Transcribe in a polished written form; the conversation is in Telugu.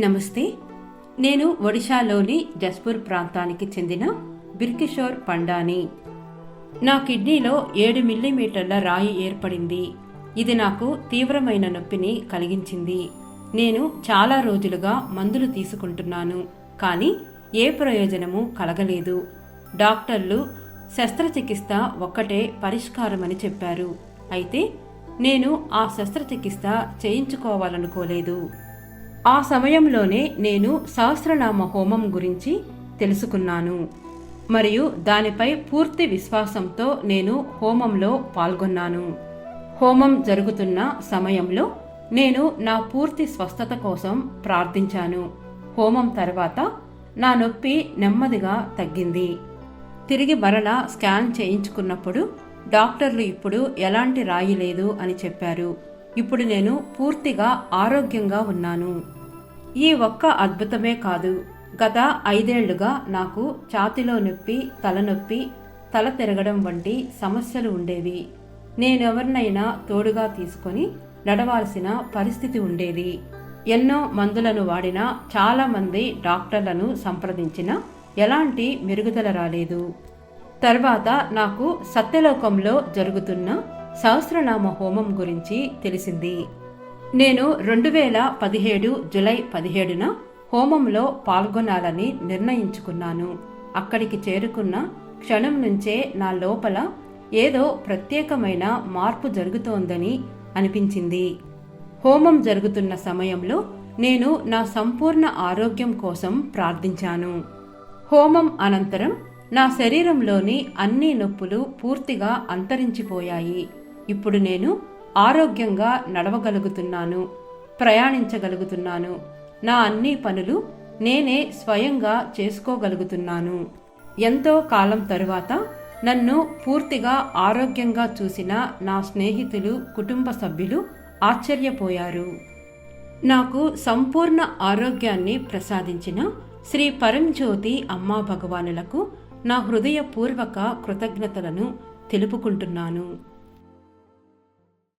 నమస్తే. నేను ఒడిశాలోని జస్పూర్ ప్రాంతానికి చెందిన బిర్కిషోర్ పండాని. నా కిడ్నీలో 7 మిల్లీమీటర్ల రాయి ఏర్పడింది. ఇది నాకు తీవ్రమైన నొప్పిని కలిగించింది. నేను చాలా రోజులుగా మందులు తీసుకుంటున్నాను, కానీ ఏ ప్రయోజనము కలగలేదు. డాక్టర్లు శస్త్రచికిత్స ఒక్కటే పరిష్కారమని చెప్పారు. అయితే నేను ఆ శస్త్రచికిత్స చేయించుకోవాలనుకోలేదు. ఆ సమయంలోనే నేను సహస్రనామ హోమం గురించి తెలుసుకున్నాను మరియు దానిపై పూర్తి విశ్వాసంతో నేను హోమంలో పాల్గొన్నాను. హోమం జరుగుతున్న సమయంలో నేను నా పూర్తి స్వస్థత కోసం ప్రార్థించాను. హోమం తర్వాత నా నొప్పి నెమ్మదిగా తగ్గింది. తిరిగి మరలా స్కాన్ చేయించుకున్నప్పుడు డాక్టర్లు ఇప్పుడు ఎలాంటి రాయి లేదు అని చెప్పారు. ఇప్పుడు నేను పూర్తిగా ఆరోగ్యంగా ఉన్నాను. ఈ ఒక్క అద్భుతమే కాదు, గత 5 ఏళ్లుగా నాకు ఛాతీలో నొప్పి, తలనొప్పి, తల తిరగడం వంటి సమస్యలు ఉండేవి. నేనెవరినైనా తోడుగా తీసుకొని నడవాల్సిన పరిస్థితి ఉండేది. ఎన్నో మందులను వాడినా, చాలామంది డాక్టర్లను సంప్రదించినా ఎలాంటి మెరుగుదల రాలేదు. తర్వాత నాకు సత్యలోకంలో జరుగుతున్న సహస్రనామ హోమం గురించి తెలిసింది. నేను 2017 జూలై 17న హోమంలో పాల్గొనాలని నిర్ణయించుకున్నాను. అక్కడికి చేరుకున్న క్షణం నుంచే నా లోపల ఏదో ప్రత్యేకమైన మార్పు జరుగుతోందని అనిపించింది. హోమం జరుగుతున్న సమయంలో నేను నా సంపూర్ణ ఆరోగ్యం కోసం ప్రార్థించాను. హోమం అనంతరం నా శరీరంలోని అన్ని నొప్పులు పూర్తిగా అంతరించిపోయాయి. ఇప్పుడు నేను ఆరోగ్యంగా నడవగలుగుతున్నాను, ప్రయాణించగలుగుతున్నాను. నా అన్ని పనులు నేనే స్వయంగా చేసుకోగలుగుతున్నాను. ఎంతో కాలం తరువాత నన్ను పూర్తిగా ఆరోగ్యంగా చూసిన నా స్నేహితులు, కుటుంబ సభ్యులు ఆశ్చర్యపోయారు. నాకు సంపూర్ణ ఆరోగ్యాన్ని ప్రసాదించిన శ్రీ పరంజ్యోతి అమ్మా భగవానులకు నా హృదయపూర్వక కృతజ్ఞతలను తెలుపుకుంటున్నాను.